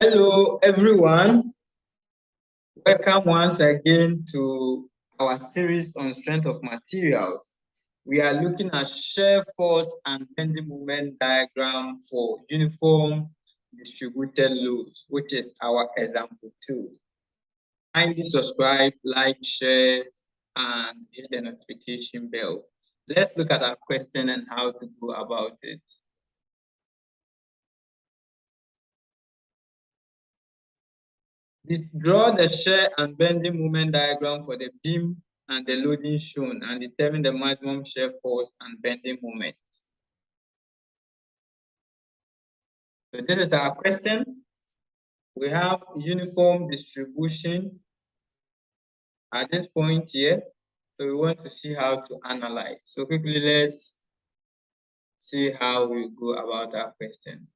Hello, everyone. Welcome once again to our series on strength of materials. We are looking at shear force and bending moment diagram for uniform distributed loads, which is our example 2. Kindly subscribe, like, share, and hit the notification bell. Let's look at our question and how to go about it. Draw the shear and bending moment diagram for the beam and the loading shown and determine the maximum shear force and bending moment. So this is our question. We have uniform distribution at this point here. So we want to see how to analyze. So quickly, let's see how we go about our question.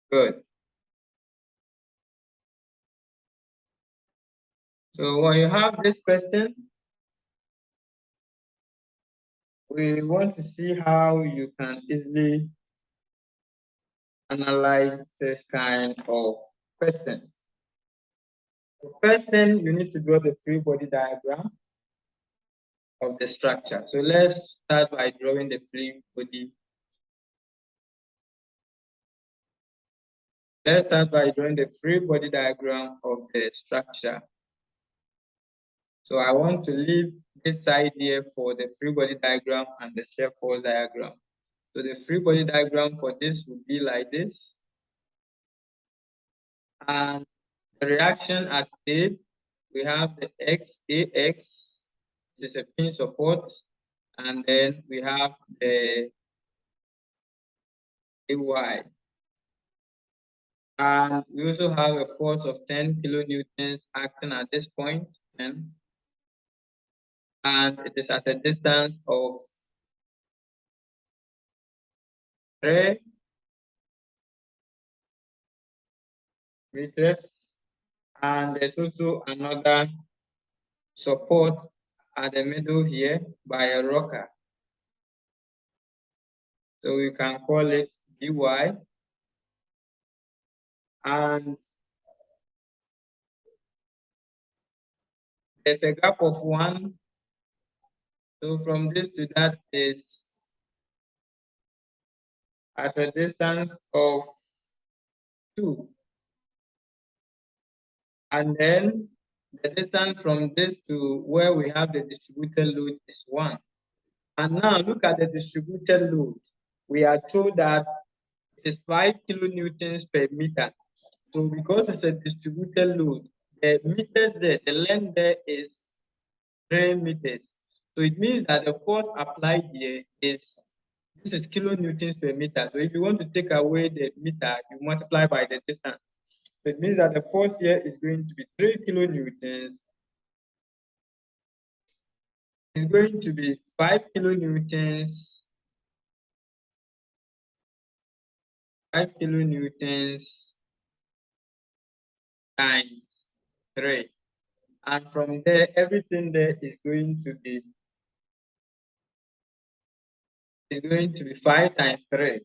Good. So when you have this question, we want to see how you can easily analyze this kind of questions. The first thing, you need to draw the free body diagram of the structure. So let's start by drawing the free body. Let's start by drawing the free body diagram of the structure. So I want to leave this side here for the free body diagram and the shear force diagram. So the free body diagram for this would be like this. And the reaction at A, we have the AX, this is a pin support, and then we have the AY. And we also have a force of 10 kilonewtons acting at this point, and it is at a distance of 3 meters. And there's also another support at the middle here by a rocker. So we can call it dy. And there's a gap of 1. So from this to that is at a distance of 2. And then the distance from this to where we have the distributed load is 1. And now look at the distributed load. We are told that it is 5 kilonewtons per meter. So because it's a distributed load, the meters there, the length there is 3 meters. So it means that the force applied here is, this is kilonewtons per meter. So if you want to take away the meter, you multiply by the distance. So it means that the force here is going to be 3 kilonewtons. It's going to be 5 kilonewtons. 5 kilonewtons times 3. And from there, everything there is going to be 5 times 3.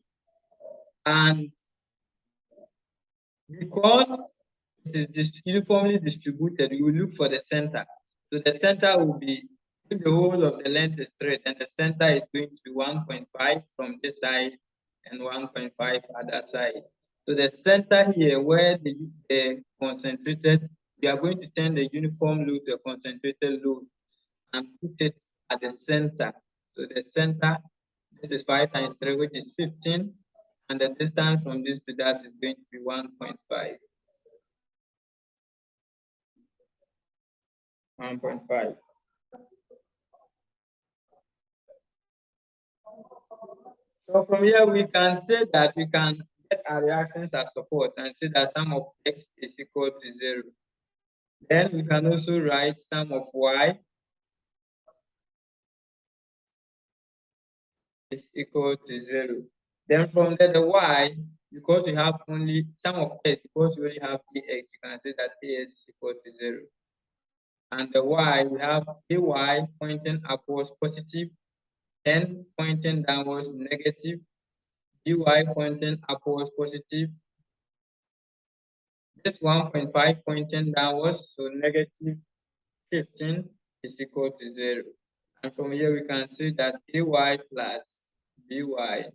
And because it is uniformly distributed, we will look for the center. So the center will be, if the whole of the length is 3, then the center is going to be 1.5 from this side and 1.5 other side. So the center here, where the concentrated, we are going to turn the uniform load to a concentrated load and put it at the center. So the center, this is 5 times 3, which is 15. And the distance from this to that is going to be 1.5. 1.5. So from here, we can say that we can get our reactions as support and say that sum of x is equal to 0. Then we can also write sum of y is equal to 0. Then from there, the y, because you have only sum of x, because you only have ax, you can say that ax is equal to 0. And the y, we have ay pointing upwards positive, N pointing downwards negative, dy pointing upwards positive, this 1.5 pointing downwards, so negative 15 is equal to 0. And from here we can see that ay plus by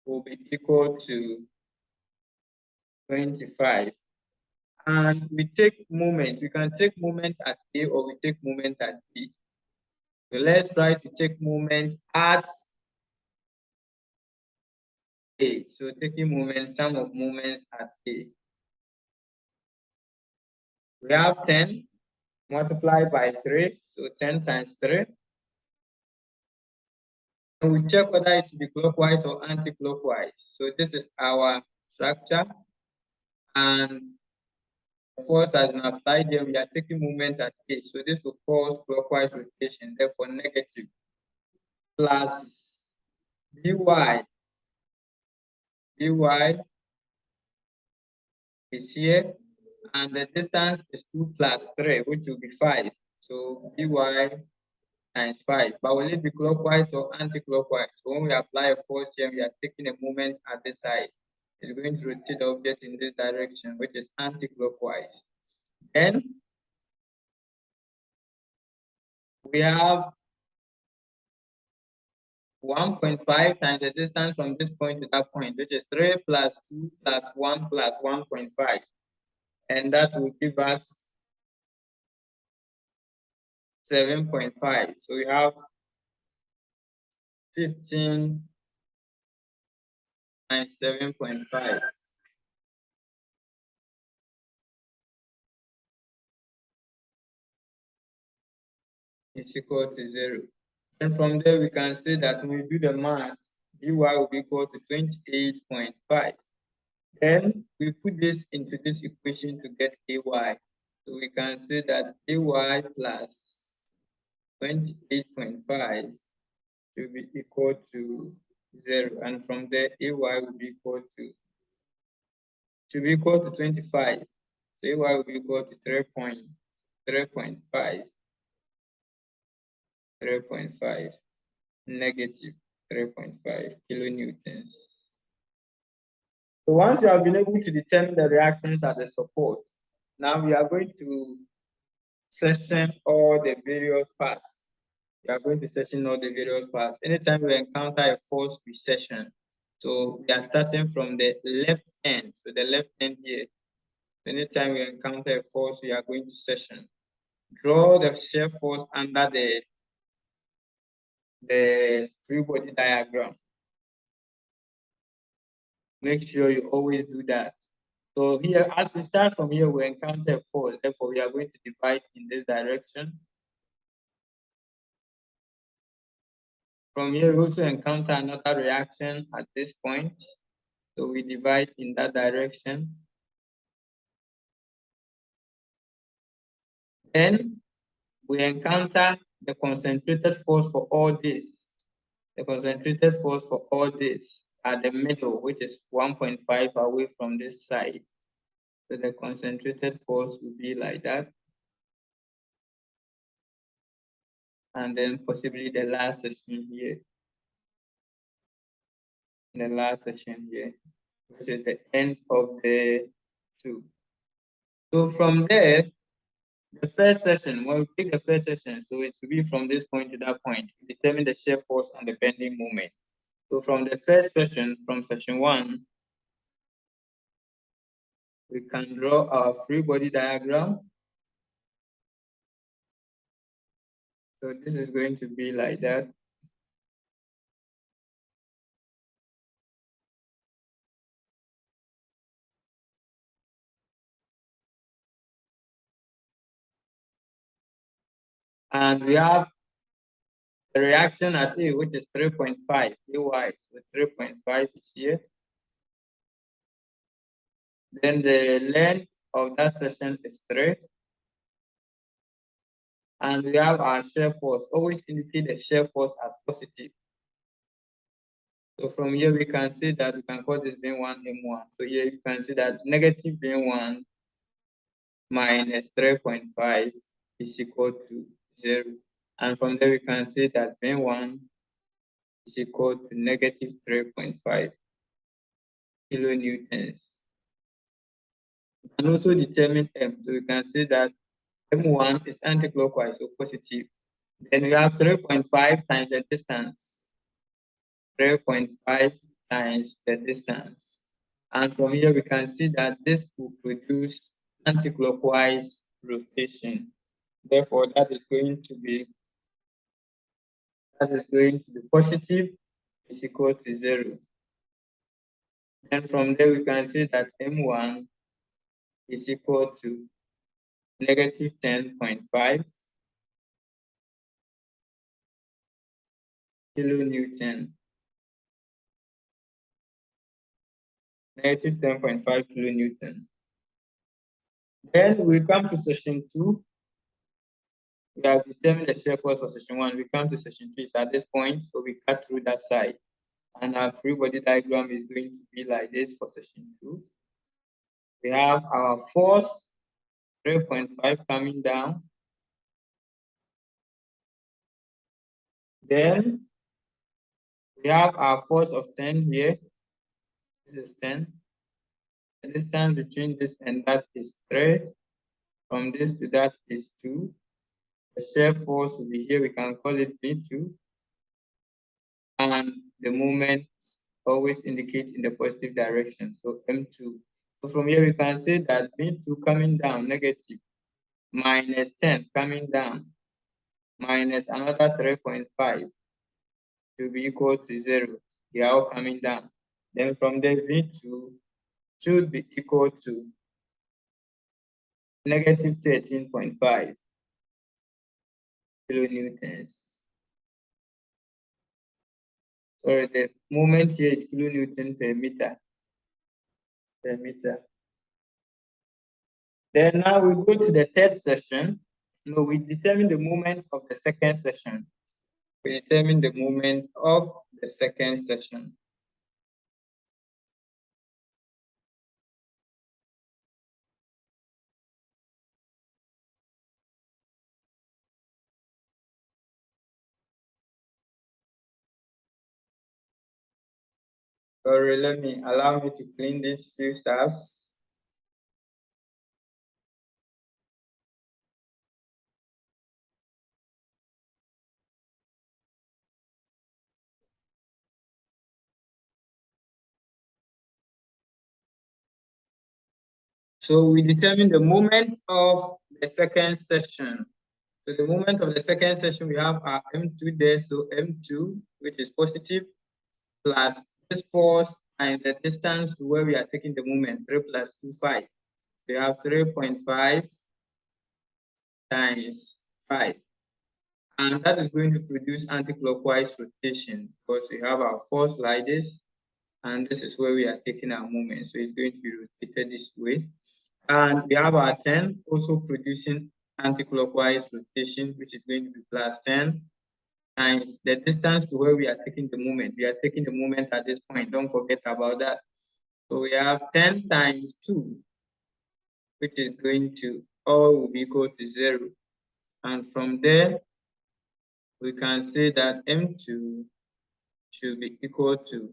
will be equal to 25. And we take moment. We can take moment at A or we take moment at B. So let's try to take moment at A. So taking moment, sum of moments at A. We have 10 multiplied by 3. So 10 times 3. And we check whether it should be clockwise or anti-clockwise. So this is our structure. And the force has been applied here. We are taking moment at A. So this will cause clockwise rotation, therefore negative, plus dy. dy is here, and the distance is 2 plus 3, which will be 5. So dy times 5. But will it be clockwise or anti-clockwise? So when we apply a force here, we are taking a moment at this side. It's going to rotate the object in this direction, which is anti-clockwise. Then we have 1.5 times the distance from this point to that point, which is 3 plus 2 plus 1 plus 1.5. And that will give us 7.5. So we have 15 times 7.5 is equal to 0. And from there, we can see that when we do the math, dy will be equal to 28.5. Then we put this into this equation to get ay. So we can say that ay plus 28.5 will be equal to 0. And from there, ay will be equal to 25. So ay will be equal to 3.5. 3.5 negative 3.5 kilonewtons. So once you have been able to determine the reactions at the support, now we are going to section all the various parts. We are going to section all the various parts. Anytime we encounter a force, we section. So we are starting from the left end. So the left end here. Anytime we encounter a force, we are going to section. Draw the shear force under the free body diagram. Make sure you always do that. So here, as we start from here, we encounter a force. Therefore, we are going to divide in this direction. From here, we also encounter another reaction at this point. So we divide in that direction. Then we encounter the concentrated force for all this. The concentrated force for all this at the middle, which is 1.5 away from this side. So the concentrated force will be like that. And then possibly the last section here. The last section here, which is the end of the tube. So from there, the first section, when we pick the first section, so it will be from this point to that point, determine the shear force and the bending moment. So from the first section, from section 1, we can draw our free body diagram. So this is going to be like that. And we have the reaction at A, which is 3.5 AY. So 3.5 is here. Then the length of that section is 3. And we have our shear force. Always indicate the shear force as positive. So from here, we can see that we can call this V1 M1. So here you can see that negative V1 minus 3.5 is equal to 0. And from there, we can say that V1 is equal to negative 3.5 kilonewtons. We can also determine M. So we can say that M1 is anti-clockwise or positive. Then we have 3.5 times the distance. 3.5 times the distance. And from here, we can see that this will produce anti-clockwise rotation. Therefore, that is going to be positive is equal to 0. And from there, we can see that M1 is equal to negative 10.5 kilonewton. Negative 10.5 kilonewton. Then we come to section 2. We have determined the shear force for section 1. We come to section 2. It's at this point, so we cut through that side. And our free body diagram is going to be like this for section 2. We have our force 3.5 coming down. Then we have our force of 10 here. This is 10. The distance between this and that is 3. From this to that is 2. The shear force will be here. We can call it V2. And the moment always indicate in the positive direction. So M2. So from here, we can say that V2 coming down, negative, minus 10 coming down, minus another 3.5 to be equal to 0. They are all coming down. Then from there, V2 should be equal to negative 13.5 kilonewtons. Sorry, the moment here is kilonewton per meter. Then now we go to the third section. No, we determine the moment of the second section. We determine the moment of the second section. Sorry, allow me to clean these few stuffs. So we determine the moment of the second section. So the moment of the second section, we have our M2 there. So M2, which is positive, plus this force and the distance to where we are taking the moment, 3 plus 2, 5. We have 3.5 times 5. And that is going to produce anti-clockwise rotation because we have our force like this, and this is where we are taking our moment. So it's going to be rotated this way. And we have our 10 also producing anti-clockwise rotation, which is going to be plus 10 times the distance to where we are taking the moment. We are taking the moment at this point. Don't forget about that. So we have 10 times 2, which is going to all will be equal to 0. And from there, we can say that M2 should be equal to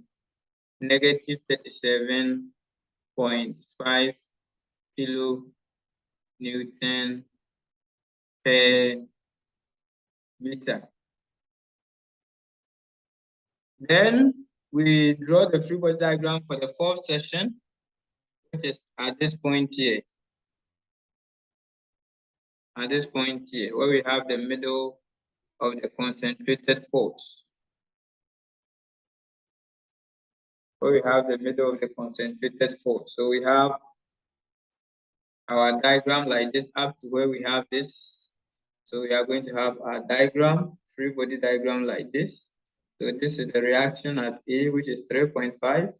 negative 37.5 kilonewton per meter. Then we draw the free body diagram for the fourth section, which is at this point here. At this point here, where we have the middle of the concentrated force. Where we have the middle of the concentrated force. So we have our diagram like this up to where we have this. So we are going to have our diagram, free body diagram like this. So this is the reaction at A, which is 3.5.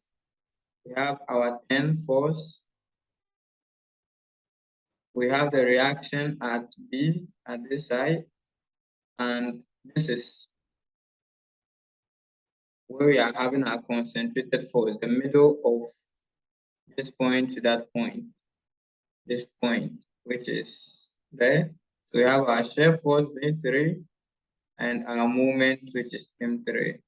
We have our 10 force. We have the reaction at B at this side. And this is where we are having our concentrated force, the middle of this point to that point. This point, which is there. So we have our shear force B3. and our moment, which is M3.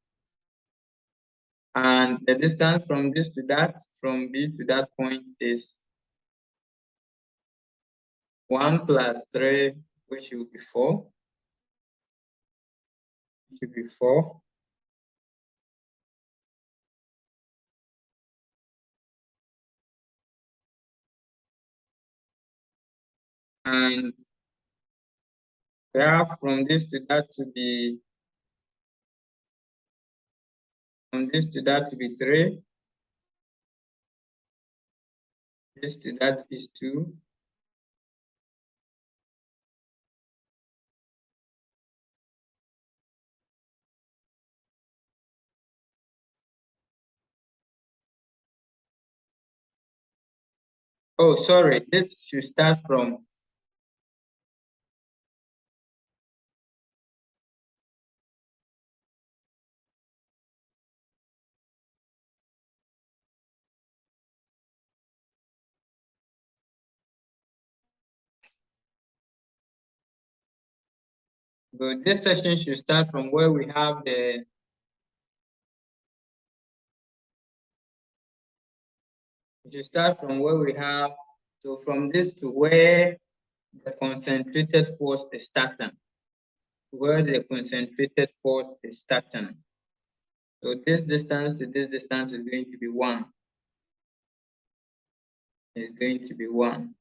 And the distance from this to that, from B to that point, is 1 plus 3, which will be 4. It will be 4. And we have from this to that to be, from this to that to be 3. This to that is 2. Oh, sorry, this should start from but this session should start from where we have the so from this to where the concentrated force is starting. Where the concentrated force is starting. So this distance to this distance is going to be 1. It's going to be 1.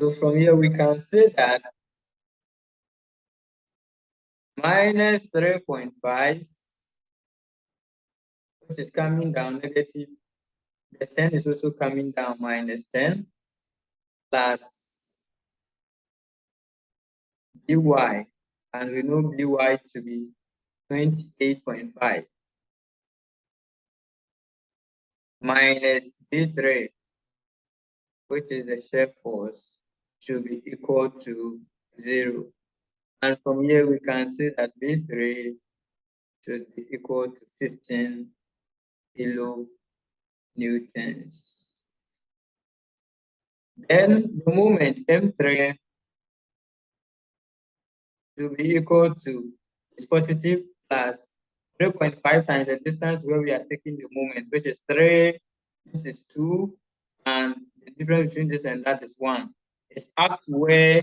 So from here we can say that minus 3.5, which is coming down negative, the 10 is also coming down minus 10, plus by, and we know by to be 28.5, minus V3, which is the shear force, should be equal to 0. And from here we can see that V3 should be equal to 15 kilonewtons. Then the moment M3 should be equal to is positive plus 3.5 times the distance where we are taking the moment, which is 3, this is 2, and the difference between this and that is 1. It's up to where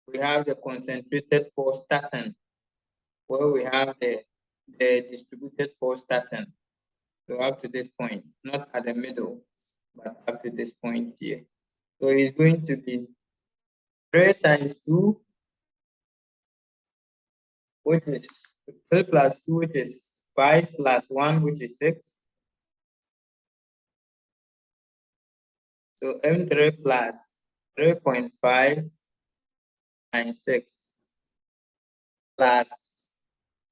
we have the concentrated force starting, where we have the distributed force starting. So up to this point, not at the middle, but up to this point here. So it's going to be 3 times 2, which is 3 plus 2, which is 5, plus 1, which is 6. So M3 plus 3.5 times 6 plus,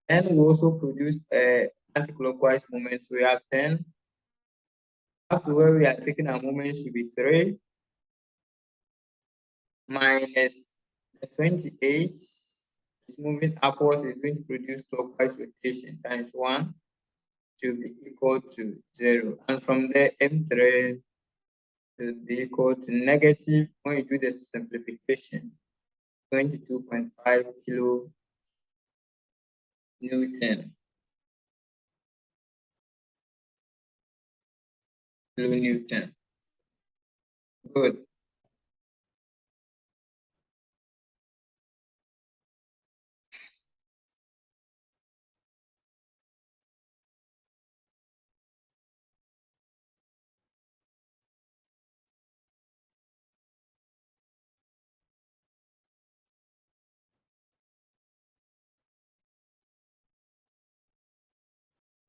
and we also produce a anti-clockwise moment. We have 10. Up to where we are taking our moment should be 3 minus the 28 is moving upwards, is going to produce clockwise rotation times 1 to be equal to 0. And from there, M3 will be equal to negative, when you do the simplification, 22.5 kilonewton. Good.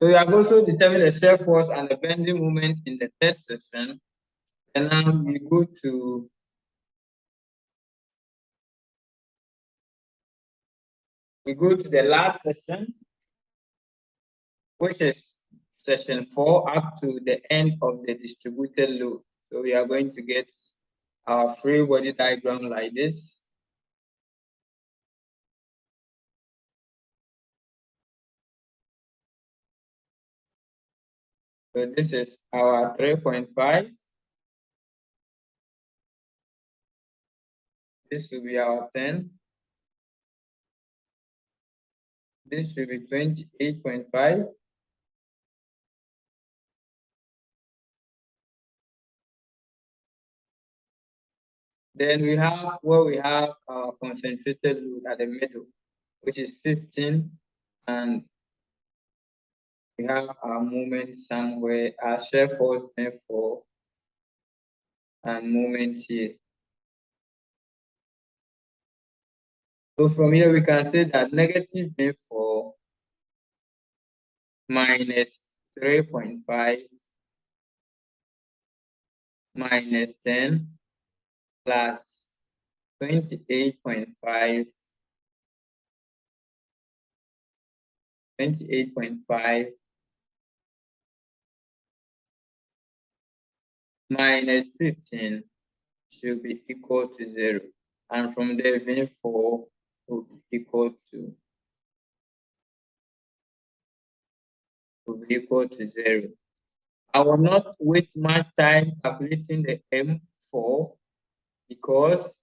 So we have also determined the shear force and the bending moment in the third session. And now we go to the last session, which is session 4 up to the end of the distributed load. So we are going to get our free body diagram like this. So this is our 3.5. This will be our 10. This should be 28.5. Then we have where we have our concentrated load at the middle, which is 15, and we have our moment somewhere, our shear force therefore, and moment here. So from here we can say that negative therefore minus 3.5 minus 10 plus 28.5 minus 15 should be equal to 0. And from there, V4 will be equal to 0. I will not waste much time calculating the M4 because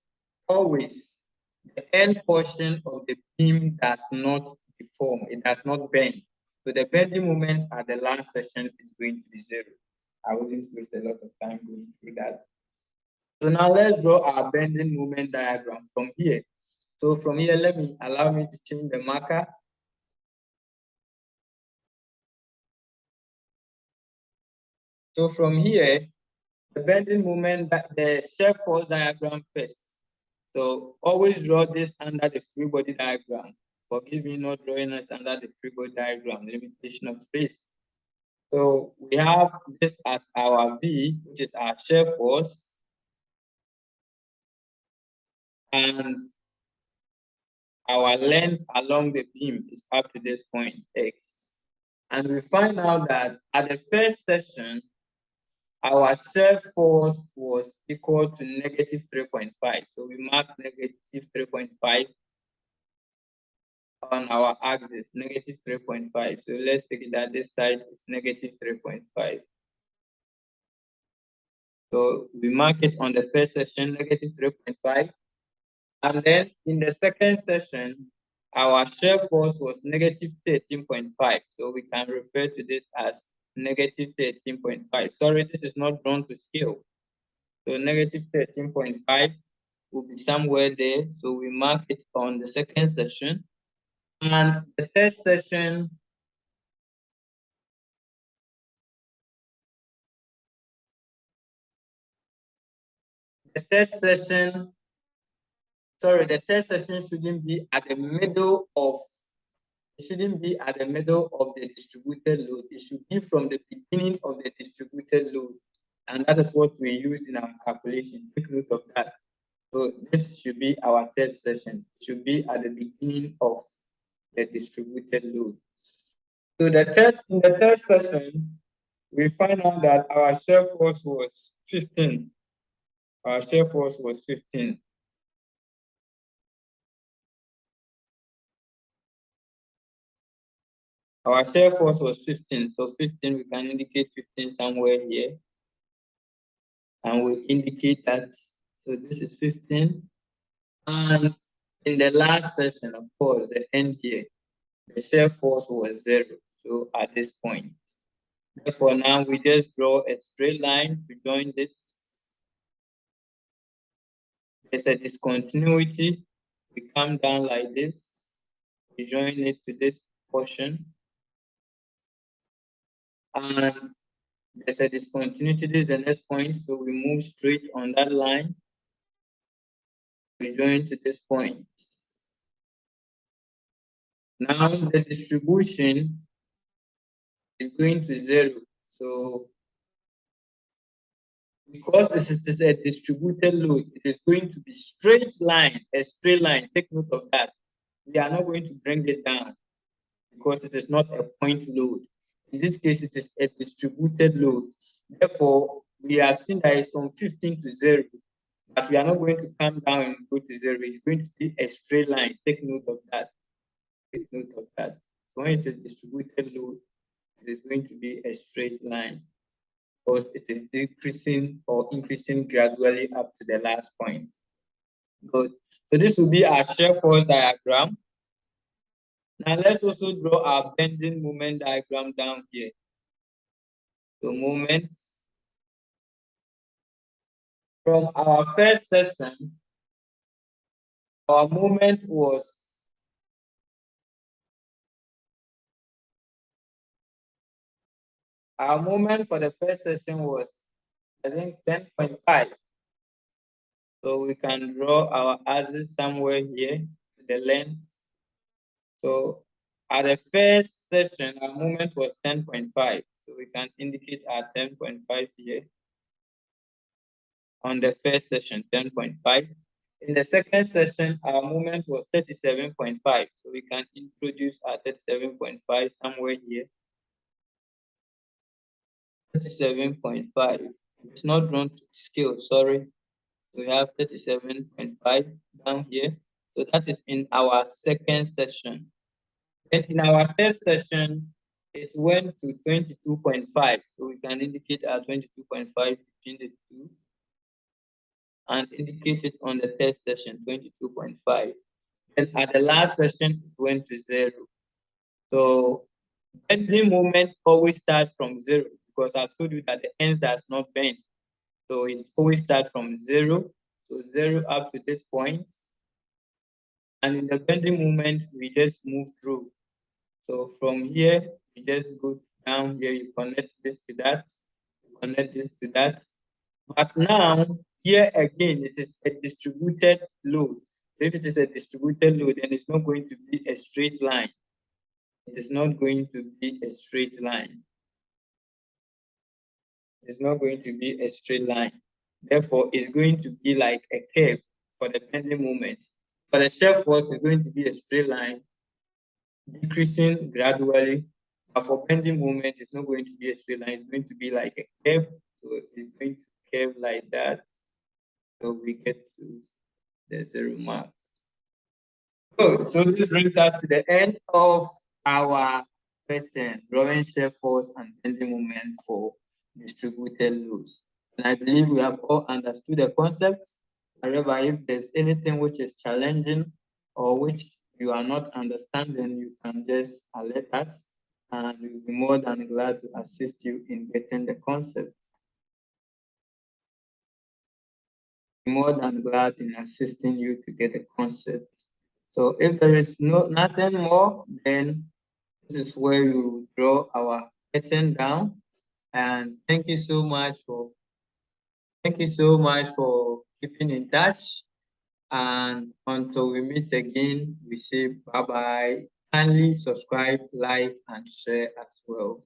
always the end portion of the beam does not deform, it does not bend. So the bending moment at the last session is going to be 0. I wouldn't waste a lot of time going through that. So now let's draw our bending moment diagram from here. So from here, allow me to change the marker. So from here, the bending moment, the shear force diagram first. So always draw this under the free body diagram. Forgive me not drawing it under the free body diagram, limitation of space. So we have this as our V, which is our shear force. And our length along the beam is up to this point, X. And we find out that at the first session, our shear force was equal to negative 3.5. So we mark negative 3.5 on our axis, negative 3.5. So let's say that this side is negative 3.5. So we mark it on the first session, negative 3.5. And then in the second session, our shear force was negative 13.5. So we can refer to this as negative 13.5. Sorry, this is not drawn to scale. So negative 13.5 will be somewhere there. So we mark it on the second session. And the third session, the third session shouldn't be at the middle of the distributed load. It should be from the beginning of the distributed load. And that is what we use in our calculation. Take note of that. So this should be our third session. It should be at the beginning of the distributed load. So in the third session, we find out that our shear force was 15. Our shear force was 15. Our shear force was 15. So 15, we can indicate 15 somewhere here. And we indicate that, so this is 15. And in the last session, of course, the end here, the shear force was 0. So at this point. Therefore, now we just draw a straight line to join this. There's a discontinuity. We come down like this. We join it to this portion. And there's a discontinuity. This is the next point. So we move straight on that line. We join to this point. Now the distribution is going to 0. So because this is a distributed load, it is going to be a straight line. Take note of that. We are not going to bring it down because it is not a point load. In this case, it is a distributed load. Therefore, we have seen that it's from 15 to 0, but we are not going to come down and go to 0. It's going to be a straight line. Take note of that. Take note of that. When it's a distributed load, it is going to be a straight line because it is decreasing or increasing gradually up to the last point. Good. So this will be our shear force diagram. Now let's also draw our bending moment diagram down here. So moments from our first session, our moment was for the first session was, I think, 10.5. So we can draw our axis somewhere here, the length. So at the first session, our moment was 10.5. So we can indicate our 10.5 here. On the first session, 10.5. In the second session, our moment was 37.5. So we can introduce our 37.5 somewhere here. 37.5. It's not drawn to scale, sorry. We have 37.5 down here. So that is in our second session. And in our third session, it went to 22.5. So we can indicate our 22.5 between the two and indicate it on the third session, 22.5. And at the last session, it went to 0. So bending moment always starts from 0 because I told you that the ends does not bend. So it always starts from 0. So 0 up to this point. And in the bending moment, we just move through. So from here, you just go down here, you connect this to that, you connect this to that. But now, here again, it is a distributed load. If it is a distributed load, then it's not going to be a straight line. It is not going to be a straight line. It's not going to be a straight line. Therefore, it's going to be like a curve for the bending moment. For the shear force, it's going to be a straight line, decreasing gradually. But for bending moment, it's not going to be a straight line. It's going to be like a curve. So it's going to curve like that. So we get to the 0 mark. Good. So this brings us to the end of our question, drawing shear force and bending moment for distributed loads. And I believe we have all understood the concept. However, if there's anything which is challenging or which you are not understanding, you can just alert us and we'll be more than glad to assist you in getting the concept. More than glad in assisting you to get the concept. So if there is nothing more, then this is where you draw our pattern down. And thank you so much for keeping in touch. And until we meet again, we say bye bye. Kindly subscribe, like, and share as well.